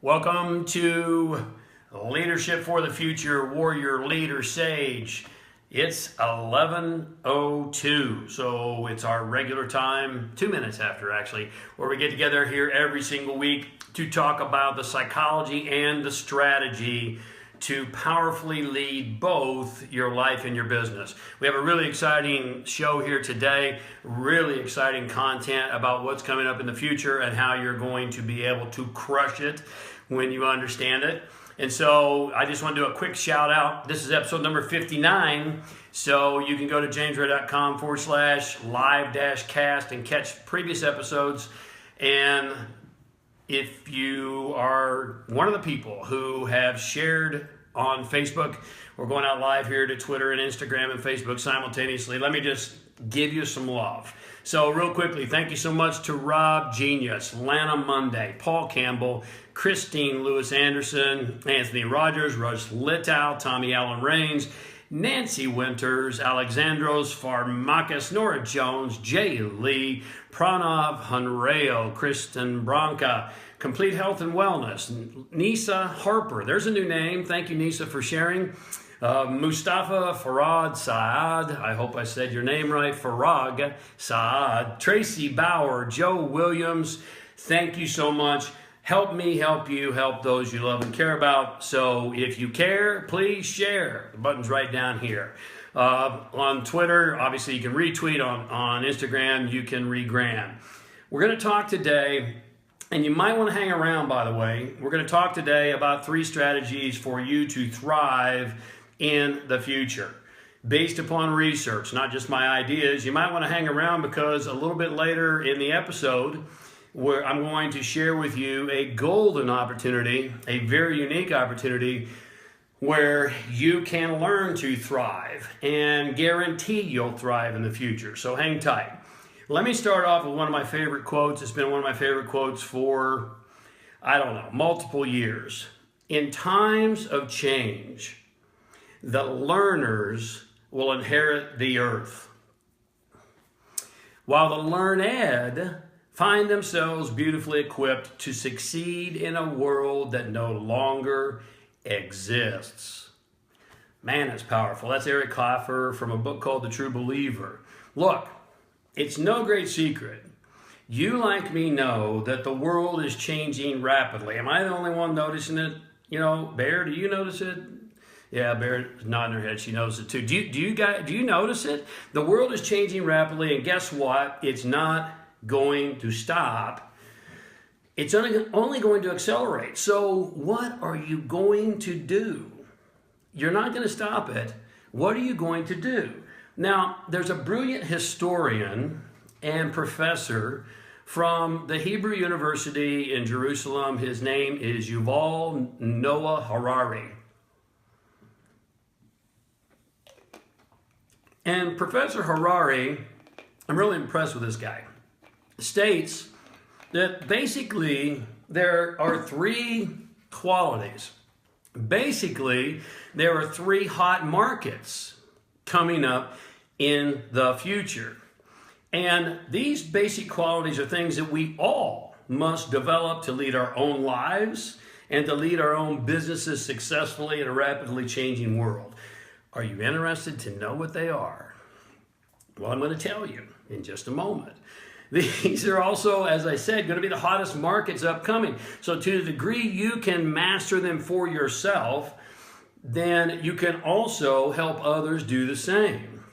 Welcome to Leadership for the Future, Warrior Leader Sage. It's 11:02, so it's our regular time, 2 minutes after actually, where we get together here every single week to talk about the psychology and the strategy to powerfully lead both your life and your business. We have a really exciting show here today, really exciting content about what's coming up in the future and how you're going to be able to crush it when you understand it. And so I just want to do a quick shout out. This is episode number 59. So you can go to jamesray.com/live-cast and catch previous episodes. And if you are one of the people who have shared on Facebook, we're going out live here to Twitter and Instagram and Facebook simultaneously. Let me just give you some love. So real quickly, thank you so much to Rob Genius, Lana Monday, Paul Campbell, Christine Lewis Anderson, Anthony Rogers, Russ Litow, Tommy Allen Rains, Nancy Winters, Alexandros Farmakis, Nora Jones, Jay Lee, Pranav Hanreo, Kristen Branca, Complete Health and Wellness, Nisa Harper. There's a new name. Thank you, Nisa, for sharing. Mustafa Farad Saad, I hope I said your name right, Farag Saad, Tracy Bauer, Joe Williams, thank you so much. Help me help you, help those you love and care about. So if you care, please share. The button's right down here. On Twitter, obviously you can retweet. On Instagram, you can regram. We're going to talk today, and you might want to hang around, by the way. We're going to talk today about 3 strategies for you to thrive in the future. Based upon research, not just my ideas. You might want to hang around because a little bit later in the episode, where I'm going to share with you a golden opportunity, a very unique opportunity where you can learn to thrive and guarantee you'll thrive in the future. So hang tight. Let me start off with one of my favorite quotes. It's been one of my favorite quotes for, multiple years. In times of change, the learners will inherit the earth, while the learned find themselves beautifully equipped to succeed in a world that no longer exists. Man, that's powerful. That's Eric Klaffer from a book called The True Believer. Look, it's no great secret. You, like me, know that the world is changing rapidly. Am I the only one noticing it? Bear, do you notice it? Yeah, Bear's nodding her head. She knows it too. Do you notice it? The world is changing rapidly, and guess what? It's not going to stop. It's only going to accelerate. So what are you going to do? You're not going to stop it. What are you going to do? Now, there's a brilliant historian and professor from the Hebrew University in Jerusalem. His name is Yuval Noah Harrari. And Professor Harrari, I'm really impressed with this guy, states that basically there are 3 qualities. Basically, there are 3 hot markets coming up in the future. And these basic qualities are things that we all must develop to lead our own lives and to lead our own businesses successfully in a rapidly changing world. Are you interested to know what they are? Well, I'm going to tell you in just a moment. These are also, as I said, going to be the hottest markets upcoming. So to the degree you can master them for yourself, then you can also help others do the same.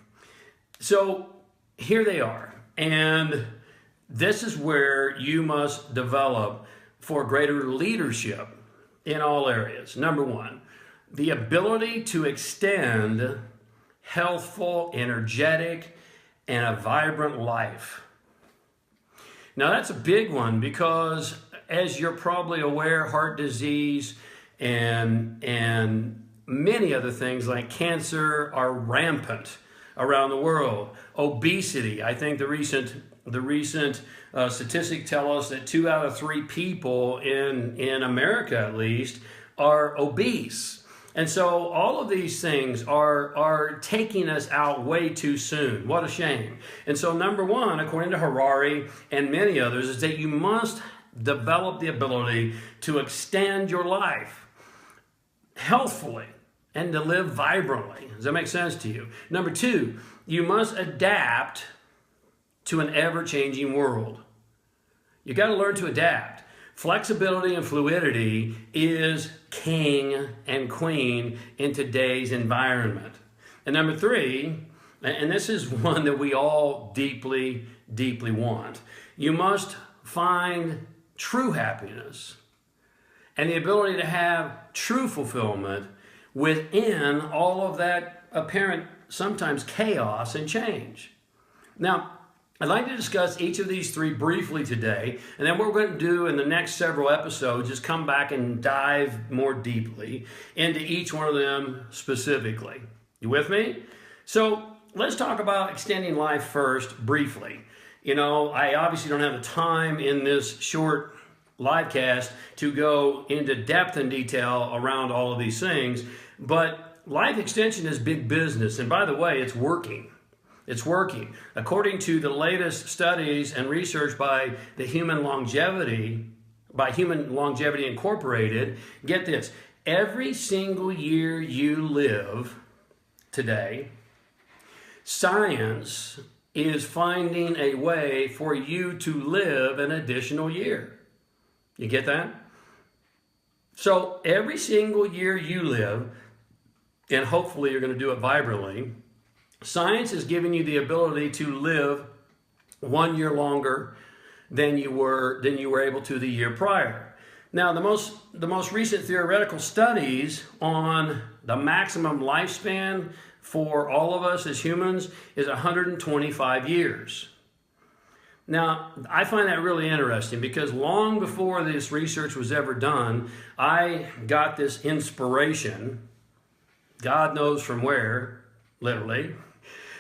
So here they are. And this is where you must develop for greater leadership in all areas. Number 1, the ability to extend healthful, energetic, and a vibrant life. Now that's a big one because, as you're probably aware, heart disease and many other things like cancer are rampant around the world. Obesity, I think the recent statistics tell us that 2 out of 3 people in America, at least, are obese. And so all of these things are taking us out way too soon. What a shame. And so number one, according to Harari and many others, is that you must develop the ability to extend your life healthfully and to live vibrantly. Does that make sense to you? Number two, you must adapt to an ever-changing world. You got to learn to adapt. Flexibility and fluidity is king and queen in today's environment. And number three, and this is one that we all deeply, deeply want, you must find true happiness and the ability to have true fulfillment within all of that apparent, sometimes chaos and change. Now, I'd like to discuss each of these three briefly today, and then what we're going to do in the next several episodes is come back and dive more deeply into each one of them specifically. You with me? So let's talk about extending life first briefly. You know, I obviously don't have the time in this short live cast to go into depth and detail around all of these things, but life extension is big business, and by the way, it's working. It's working. According to the latest studies and research by Human Longevity Incorporated, get this, every single year you live today, science is finding a way for you to live an additional year. You get that? So every single year you live, and hopefully you're going to do it vibrantly, science is giving you the ability to live 1 year longer than you were able to the year prior. Now, the most recent theoretical studies on the maximum lifespan for all of us as humans is 125 years. Now, I find that really interesting because long before this research was ever done, I got this inspiration, God knows from where, literally,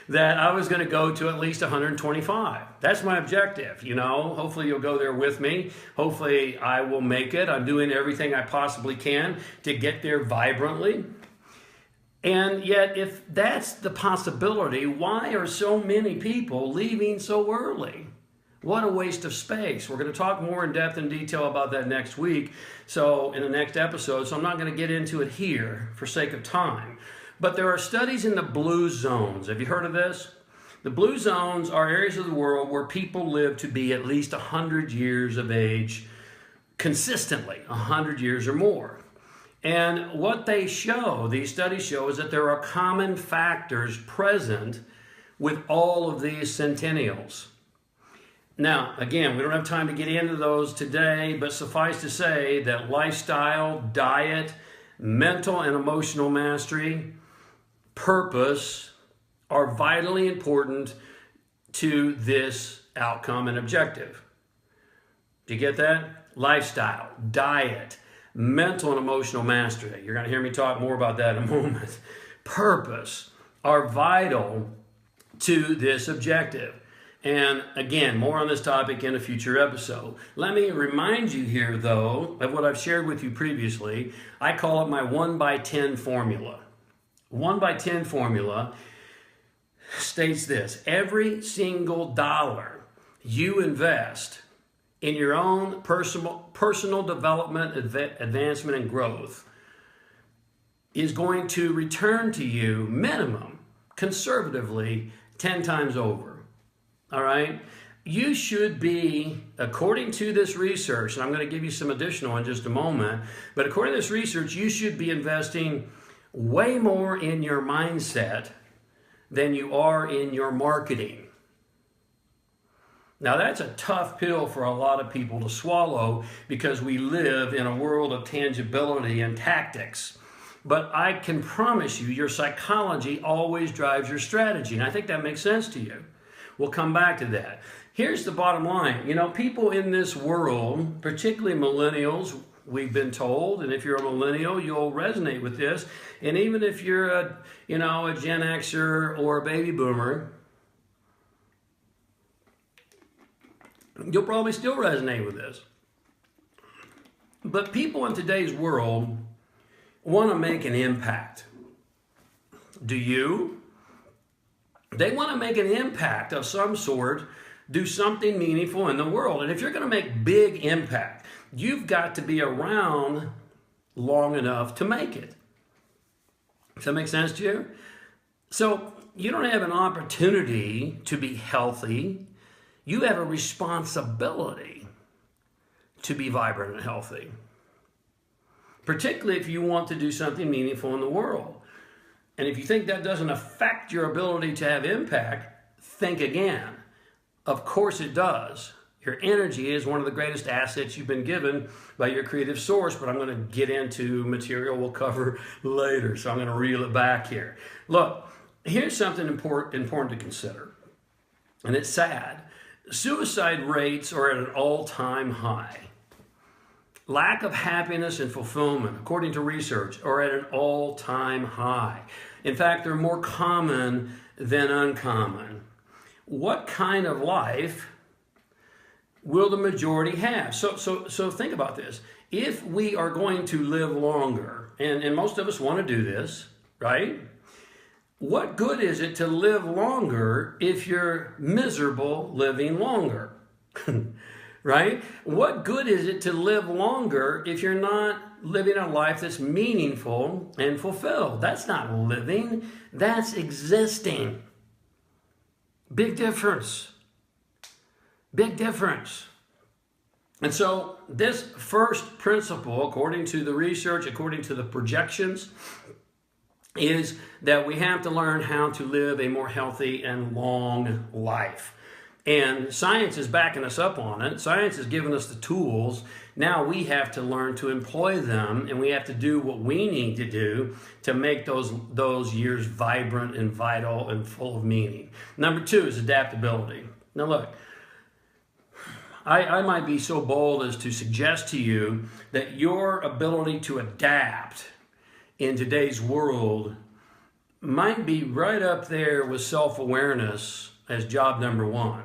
that I was going to go to at least 125. That's my objective, you know. Hopefully you'll go there with me. Hopefully I will make it. I'm doing everything I possibly can to get there vibrantly. And yet, if that's the possibility, why are so many people leaving so early? What a waste of space. We're going to talk more in depth and detail about that next week, so in the next episode, so I'm not going to get into it here for sake of time. But there are studies in the blue zones. Have you heard of this? The blue zones are areas of the world where people live to be at least 100 years of age consistently, 100 years or more. And what they show, these studies show, is that there are common factors present with all of these centennials. Now, again, we don't have time to get into those today, but suffice to say that lifestyle, diet, mental and emotional mastery, purpose are vitally important to this outcome and objective. Do you get that? Lifestyle, diet, mental and emotional mastery. You're going to hear me talk more about that in a moment. Purpose are vital to this objective. And again, more on this topic in a future episode. Let me remind you here, though, of what I've shared with you previously. I call it my 1x10 formula. 1x10 formula states this: every single dollar you invest in your own personal development, advancement, and growth is going to return to you minimum, conservatively, 10 times over. All right? You should be, according to this research, and I'm going to give you some additional in just a moment, but according to this research, you should be investing way more in your mindset than you are in your marketing. Now, that's a tough pill for a lot of people to swallow because we live in a world of tangibility and tactics. But I can promise you, your psychology always drives your strategy, and I think that makes sense to you. We'll come back to that. Here's the bottom line. You know, people in this world, particularly millennials, we've been told, and if you're a millennial, you'll resonate with this. And even if you're a Gen Xer or a baby boomer, you'll probably still resonate with this. But people in today's world want to make an impact. Do you? They want to make an impact of some sort do something meaningful in the world. And if you're going to make big impact, you've got to be around long enough to make it. Does that make sense to you? So you don't have an opportunity to be healthy. You have a responsibility to be vibrant and healthy, particularly if you want to do something meaningful in the world. And if you think that doesn't affect your ability to have impact, think again. Of course it does. Your energy is one of the greatest assets you've been given by your creative source, but I'm going to get into material we'll cover later, so I'm going to reel it back here. Look, here's something important to consider, and it's sad. Suicide rates are at an all-time high. Lack of happiness and fulfillment, according to research, are at an all-time high. In fact, they're more common than uncommon. What kind of life will the majority have? So think about this. If we are going to live longer, and most of us want to do this, right? What good is it to live longer if you're miserable living longer? Right? What good is it to live longer if you're not living a life that's meaningful and fulfilled? That's not living, that's existing. Big difference. Big difference. And so this first principle, according to the research, according to the projections, is that we have to learn how to live a more healthy and long life. And science is backing us up on it. Science has given us the tools. Now we have to learn to employ them, and we have to do what we need to do to make those years vibrant and vital and full of meaning. Number 2 is adaptability. Now look, I might be so bold as to suggest to you that your ability to adapt in today's world might be right up there with self-awareness as job number 1.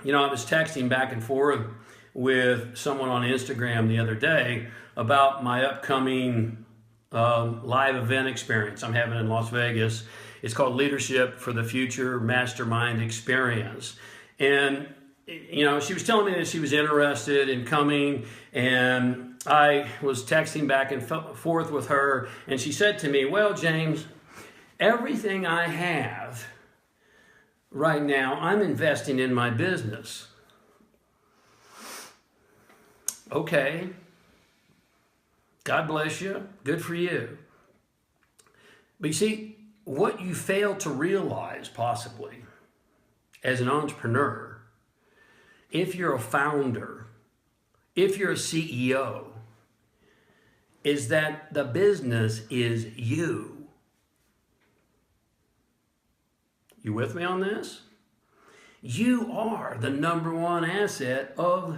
You know, I was texting back and forth with someone on Instagram the other day about my upcoming live event experience I'm having in Las Vegas. It's called Leadership for the Future Mastermind Experience. And, you know, she was telling me that she was interested in coming, and I was texting back and forth with her, and she said to me, well, James, everything I have right now, I'm investing in my business. Okay. God bless you. Good for you. But you see, what you fail to realize possibly as an entrepreneur, if you're a founder, if you're a CEO, is that the business is you. You with me on this? You are the number 1 asset of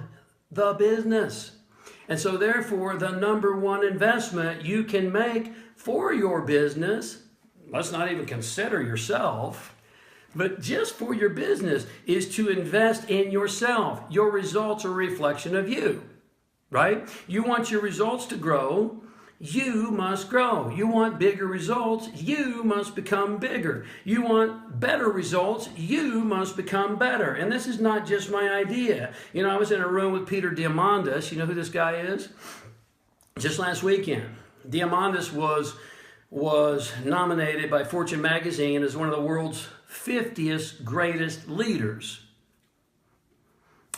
the business. And so therefore, the number 1 investment you can make for your business, let's not even consider yourself, but just for your business, is to invest in yourself. Your results are a reflection of you, right? You want your results to grow, you must grow. You want bigger results, you must become bigger. You want better results, you must become better. And this is not just my idea. You know, I was in a room with Peter Diamandis. You know who this guy is? Just last weekend. Diamandis was nominated by Fortune magazine as one of the world's 50th greatest leaders.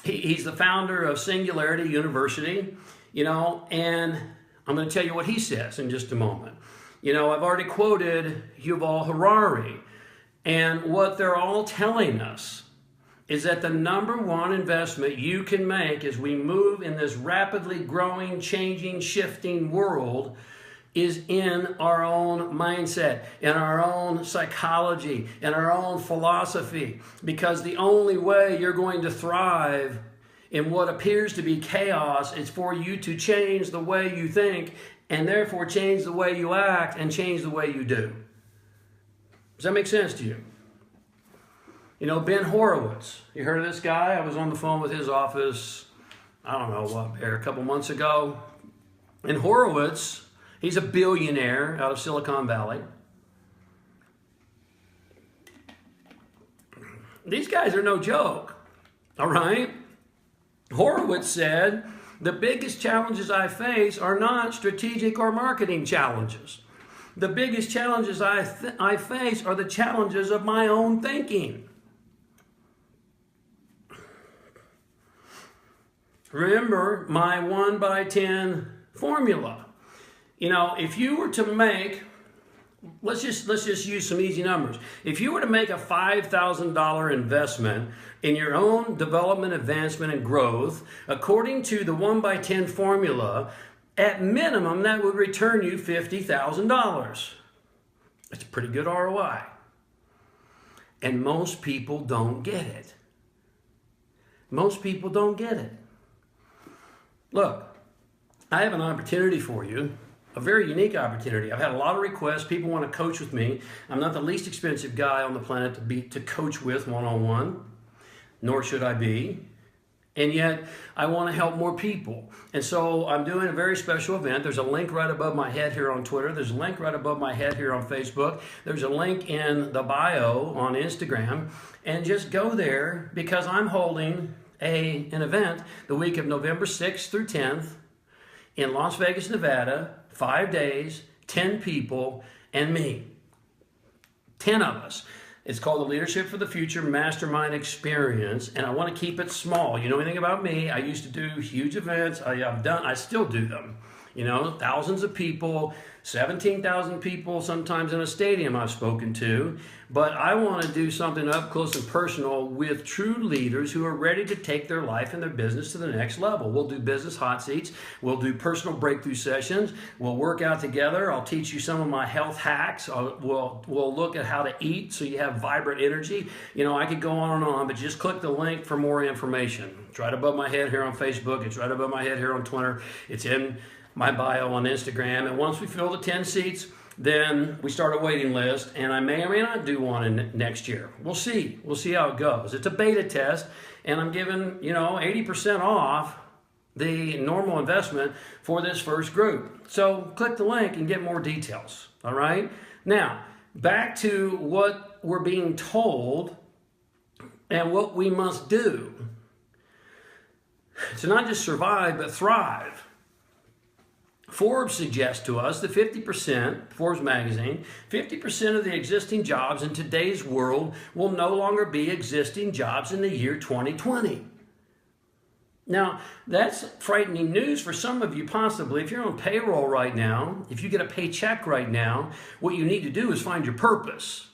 He's the founder of Singularity University, you know, and I'm going to tell you what he says in just a moment. You know, I've already quoted Yuval Harrari, and what they're all telling us is that the number 1 investment you can make as we move in this rapidly growing, changing, shifting world is in our own mindset, in our own psychology, in our own philosophy, because the only way you're going to thrive in what appears to be chaos is for you to change the way you think, and therefore change the way you act and change the way you do. Does that make sense to you? You know, Ben Horowitz, you heard of this guy? I was on the phone with his office, I don't know, a couple months ago. And Horowitz, he's a billionaire out of Silicon Valley. These guys are no joke, all right? Horowitz said, the biggest challenges I face are not strategic or marketing challenges. The biggest challenges I face are the challenges of my own thinking. Remember my 1/10 formula. You know, if you were to make, let's just use some easy numbers. If you were to make a $5,000 investment in your own development, advancement, and growth, according to the 1/10 formula, at minimum, that would return you $50,000. That's a pretty good ROI. And most people don't get it. Most people don't get it. Look, I have an opportunity for you, a very unique opportunity. I've had a lot of requests. People want to coach with me. I'm not the least expensive guy on the planet to coach with one-on-one, nor should I be. And yet, I want to help more people. And so I'm doing a very special event. There's a link right above my head here on Twitter. There's a link right above my head here on Facebook. There's a link in the bio on Instagram. And just go there because I'm holding an event the week of November 6th through 10th in Las Vegas, Nevada, 5 days, 10 people, and me. 10 of us. It's called the Leadership for the Future Mastermind Experience, and I want to keep it small. You know anything about me? I used to do huge events. I still do them. You know, thousands of people, 17,000 people sometimes in a stadium I've spoken to. But I want to do something up close and personal with true leaders who are ready to take their life and their business to the next level. We'll do business hot seats. We'll do personal breakthrough sessions. We'll work out together. I'll teach you some of my health hacks. We'll look at how to eat so you have vibrant energy. You know, I could go on and on, but just click the link for more information. It's right above my head here on Facebook. It's right above my head here on Twitter. It's in my bio on Instagram. And once we fill the 10 seats, then we start a waiting list, and I may or may not do one in next year. We'll see. We'll see how it goes. It's a beta test, and I'm giving, 80% off the normal investment for this first group. So click the link and get more details. All right? Now, back to what we're being told and what we must do to not just survive, but thrive. Forbes suggests to us that 50%, Forbes magazine, 50% of the existing jobs in today's world will no longer be existing jobs in the year 2020. Now, that's frightening news for some of you possibly. If you're on payroll right now, if you get a paycheck right now, what you need to do is find your purpose.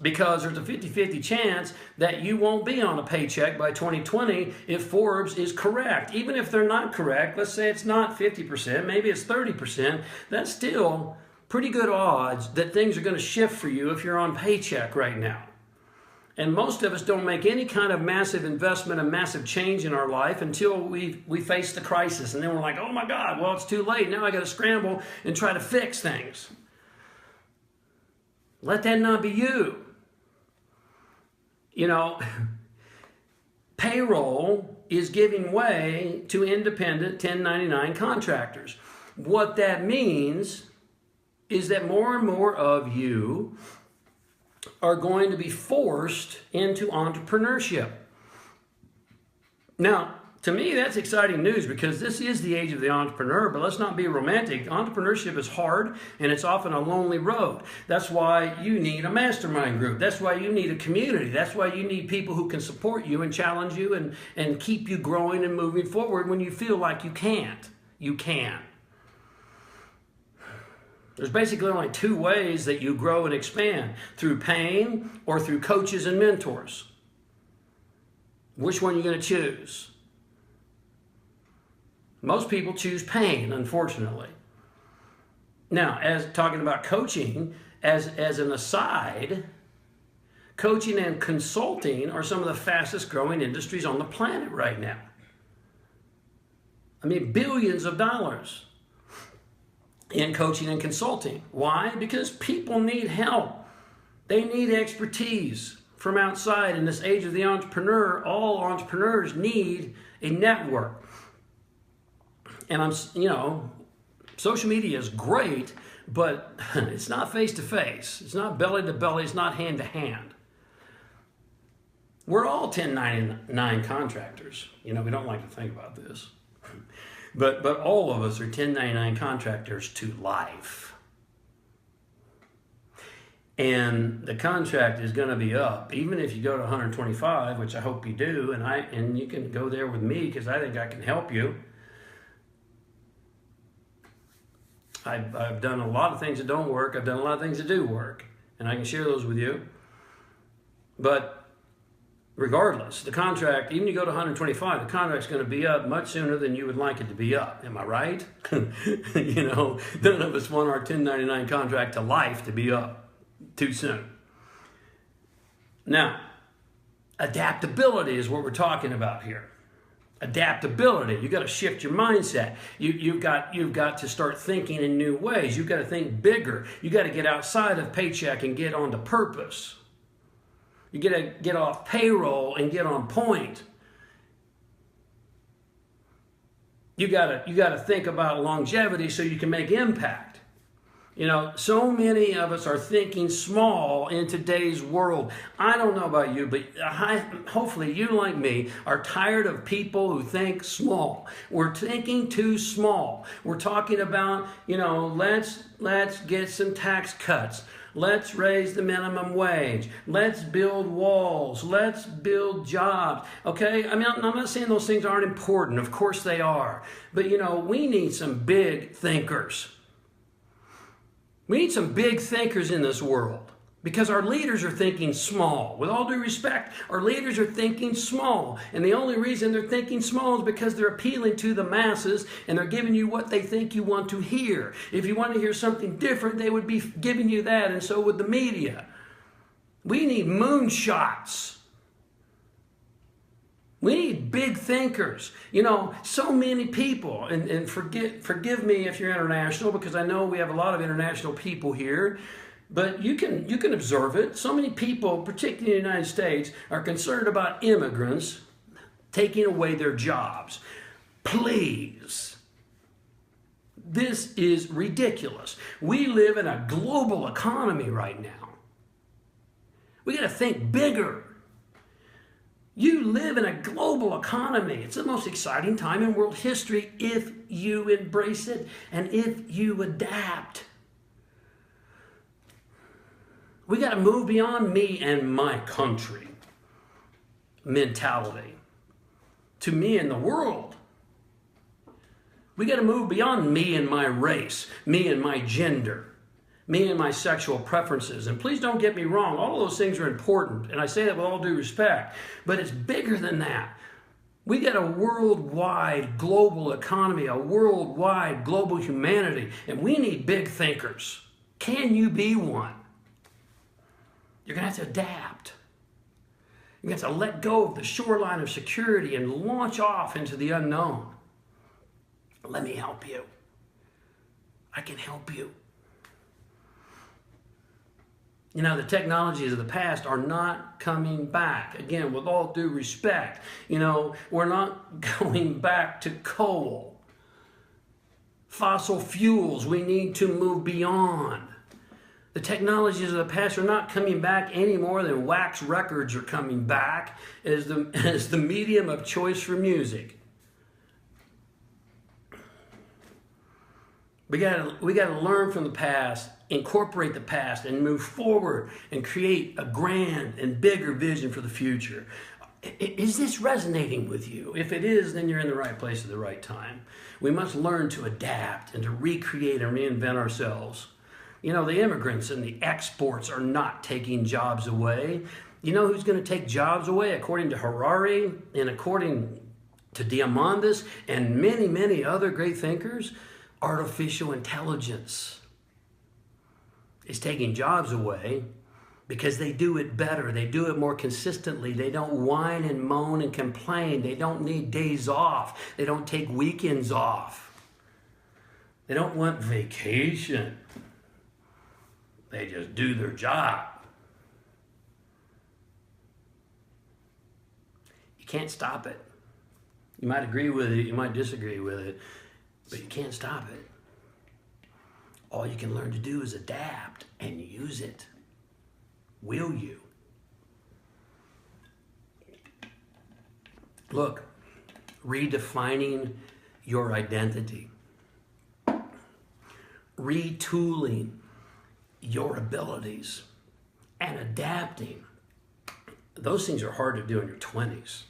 Because there's a 50-50 chance that you won't be on a paycheck by 2020 if Forbes is correct. Even if they're not correct, let's say it's not 50%, maybe it's 30%, that's still pretty good odds that things are going to shift for you if you're on paycheck right now. And most of us don't make any kind of massive investment and massive change in our life until we face the crisis. And then we're like, oh my God, well, it's too late. Now I got to scramble and try to fix things. Let that not be you. Payroll is giving way to independent 1099 contractors. What that means is that more and more of you are going to be forced into entrepreneurship. Now, to me, that's exciting news because this is the age of the entrepreneur, but let's not be romantic. Entrepreneurship is hard and it's often a lonely road. That's why you need a mastermind group. That's why you need a community. That's why you need people who can support you and challenge you and keep you growing and moving forward when you feel like you can't. You can. There's basically only two ways that you grow and expand, through pain or through coaches and mentors. Which one are you going to choose? Most people choose pain, unfortunately. Now, as talking about coaching, as an aside, coaching and consulting are some of the fastest growing industries on the planet right now. I mean, billions of dollars in coaching and consulting. Why? Because people need help. They need expertise from outside. In this age of the entrepreneur, all entrepreneurs need a network. And social media is great, but it's not face to face. It's not belly to belly. It's not hand to hand. We're all 1099 contractors. You know, we don't like to think about this. But all of us are 1099 contractors to life. And the contract is going to be up, even if you go to 125, which I hope you do, and you can go there with me because I think I can help you. I've done a lot of things that don't work. I've done a lot of things that do work, and I can share those with you. But regardless, the contract, even if you go to 125, the contract's going to be up much sooner than you would like it to be up. Am I right? You know, none of us want our 1099 contract to life to be up too soon. Now, adaptability is what we're talking about here. Adaptability. You got to shift your mindset. You've got to start thinking in new ways. You've got to think bigger. You got to get outside of paycheck and get onto purpose. You got to get off payroll and get on point. You got to think about longevity so you can make impact. You know, so many of us are thinking small in today's world. I don't know about you, but hopefully you, like me, are tired of people who think small. We're thinking too small. We're talking about, you know, let's get some tax cuts. Let's raise the minimum wage. Let's build walls. Let's build jobs. Okay? I mean, I'm not saying those things aren't important. Of course they are. But, you know, we need some big thinkers. We need some big thinkers in this world because our leaders are thinking small. With all due respect, our leaders are thinking small. And the only reason they're thinking small is because they're appealing to the masses and they're giving you what they think you want to hear. If you want to hear something different, they would be giving you that, and so would the media. We need moonshots. We need big thinkers. You know, so many people, and forgive me if you're international, because I know we have a lot of international people here, but you can observe it. So many people, particularly in the United States, are concerned about immigrants taking away their jobs. Please. This is ridiculous. We live in a global economy right now. We got to think bigger. You live in a global economy. It's the most exciting time in world history if you embrace it and if you adapt. We got to move beyond me and my country mentality to me and the world. We got to move beyond me and my race, me and my gender, me and my sexual preferences. And please don't get me wrong, all of those things are important, and I say that with all due respect, but it's bigger than that. We got a worldwide global economy, a worldwide global humanity, and we need big thinkers. Can you be one? You're going to have to adapt. You're going to have to let go of the shoreline of security and launch off into the unknown. Let me help you. I can help you. You know, the technologies of the past are not coming back. Again, with all due respect, you know, we're not going back to coal. Fossil fuels, we need to move beyond. The technologies of the past are not coming back any more than wax records are coming back as the medium of choice for music. We got to learn from the past, incorporate the past, and move forward and create a grand and bigger vision for the future. Is this resonating with you? If it is, then you're in the right place at the right time. We must learn to adapt and to recreate and reinvent ourselves. You know, the immigrants and the exports are not taking jobs away. You know who's going to take jobs away? According to Harari and according to Diamandis and many, many other great thinkers, artificial intelligence is taking jobs away because they do it better. They do it more consistently. They don't whine and moan and complain. They don't need days off. They don't take weekends off. They don't want vacation. They just do their job. You can't stop it. You might agree with it, you might disagree with it, but you can't stop it. All you can learn to do is adapt and use it. Will you? Look, redefining your identity, retooling your abilities, and adapting. Those things are hard to do in your 20s.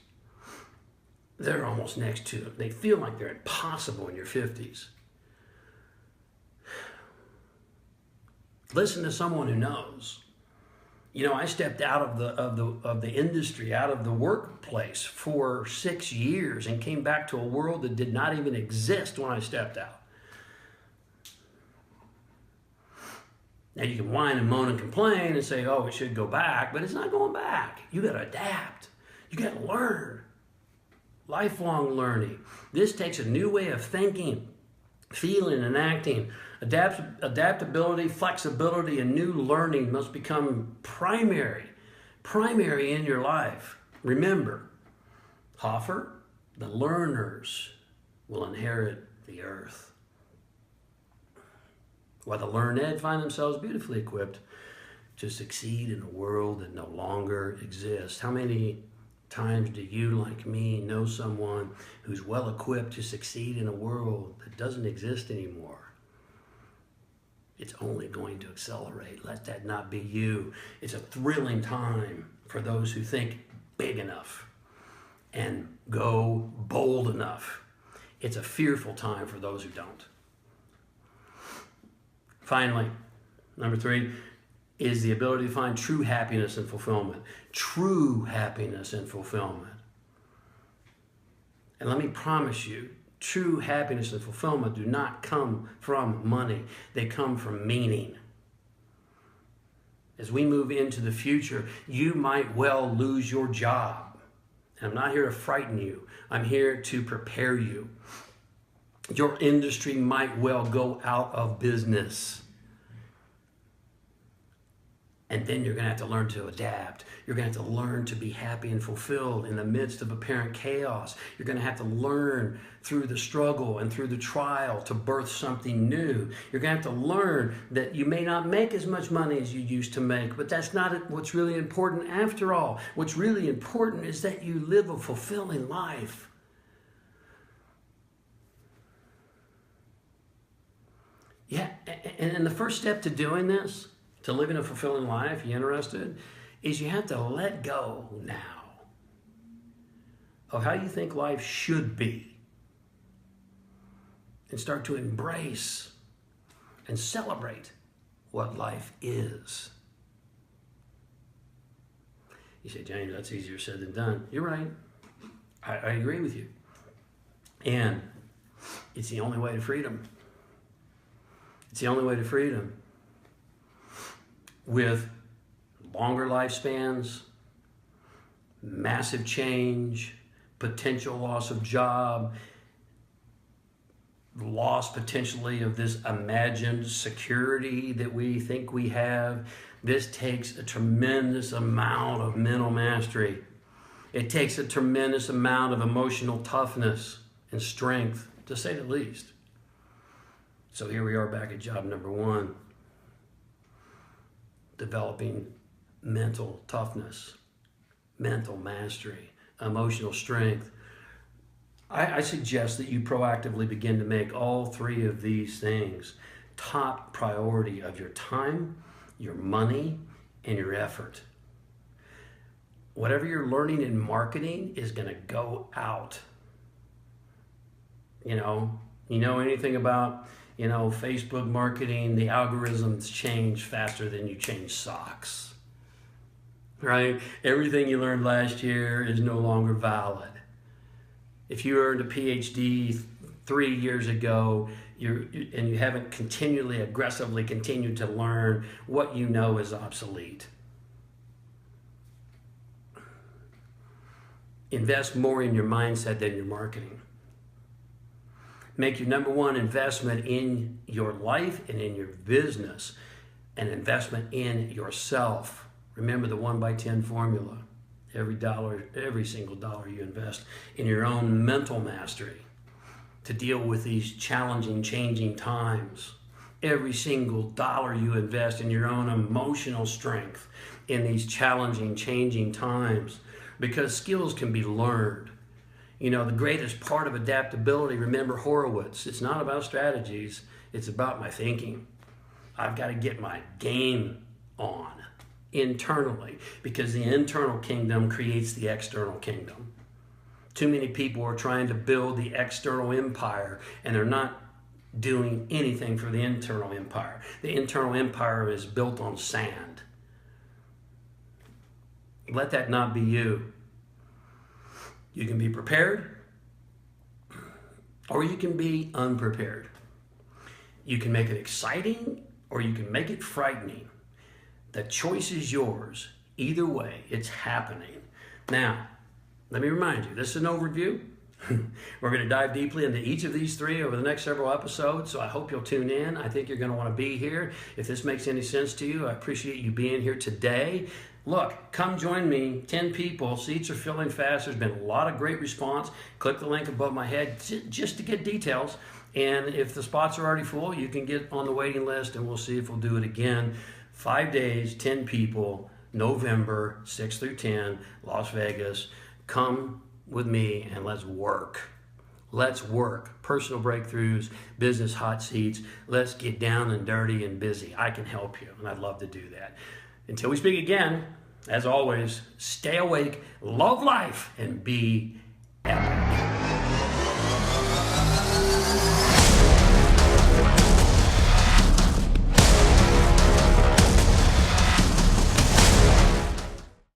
They're almost next to, they feel like they're impossible in your 50s. Listen to someone who knows. You know, I stepped out of the industry, out of the workplace for 6 years and came back to a world that did not even exist when I stepped out. Now you can whine and moan and complain and say, oh, it should go back, but it's not going back. You got to adapt. You got to learn. Lifelong learning. This takes a new way of thinking, feeling, and acting. Adaptability, flexibility, and new learning must become primary in your life. Remember, Hoffer, the learners will inherit the earth, while the learned find themselves beautifully equipped to succeed in a world that no longer exists. How many times do you, like me, know someone who's well equipped to succeed in a world that doesn't exist anymore? It's only going to accelerate. Let that not be you. It's a thrilling time for those who think big enough and go bold enough. It's a fearful time for those who don't. Finally, number 3 is the ability to find true happiness and fulfillment. True happiness and fulfillment. And let me promise you, true happiness and fulfillment do not come from money. They come from meaning. As we move into the future, you might well lose your job. And I'm not here to frighten you. I'm here to prepare you. Your industry might well go out of business. And then you're going to have to learn to adapt. You're going to have to learn to be happy and fulfilled in the midst of apparent chaos. You're going to have to learn through the struggle and through the trial to birth something new. You're going to have to learn that you may not make as much money as you used to make, but that's not what's really important after all. What's really important is that you live a fulfilling life. Yeah, and the first step to doing this, to living a fulfilling life, you interested, is you have to let go now of how you think life should be and start to embrace and celebrate what life is. You say, James, that's easier said than done. You're right. I agree with you. And it's the only way to freedom. It's the only way to freedom. With longer lifespans, massive change, potential loss of job, loss potentially of this imagined security that we think we have. This takes a tremendous amount of mental mastery. It takes a tremendous amount of emotional toughness and strength, to say the least. So here we are back at job number 1. Developing mental toughness, mental mastery, emotional strength. I suggest that you proactively begin to make all 3 of these things top priority of your time, your money, and your effort. Whatever you're learning in marketing is going to go out. You know anything about Facebook marketing, the algorithms change faster than you change socks, right? Everything you learned last year is no longer valid. If you earned a PhD 3 years ago, and you haven't continually, aggressively continued to learn, what you know is obsolete. Invest more in your mindset than your marketing. Make your number 1 investment in your life and in your business an investment in yourself. Remember the 1/10 formula. Every single dollar you invest in your own mental mastery to deal with these challenging, changing times. Every single dollar you invest in your own emotional strength in these challenging, changing times. Because skills can be learned. You know, the greatest part of adaptability, remember Horowitz, it's not about strategies, it's about my thinking. I've got to get my game on internally, because the internal kingdom creates the external kingdom. Too many people are trying to build the external empire, and they're not doing anything for the internal empire. The internal empire is built on sand. Let that not be you. You can be prepared, or you can be unprepared. You can make it exciting, or you can make it frightening. The choice is yours. Either way, it's happening. Now, let me remind you, this is an overview. We're going to dive deeply into each of these three over the next several episodes, so I hope you'll tune in. I think you're going to want to be here. If this makes any sense to you, I appreciate you being here today. Look, come join me, 10 people. Seats are filling fast. There's been a lot of great response. Click the link above my head just to get details. And if the spots are already full, you can get on the waiting list, and we'll see if we'll do it again. 5 days, 10 people, November 6 through 10, Las Vegas. Come with me and let's work. Let's work. Personal breakthroughs, business hot seats. Let's get down and dirty and busy. I can help you, and I'd love to do that. Until we speak again, as always, stay awake, love life, and be epic.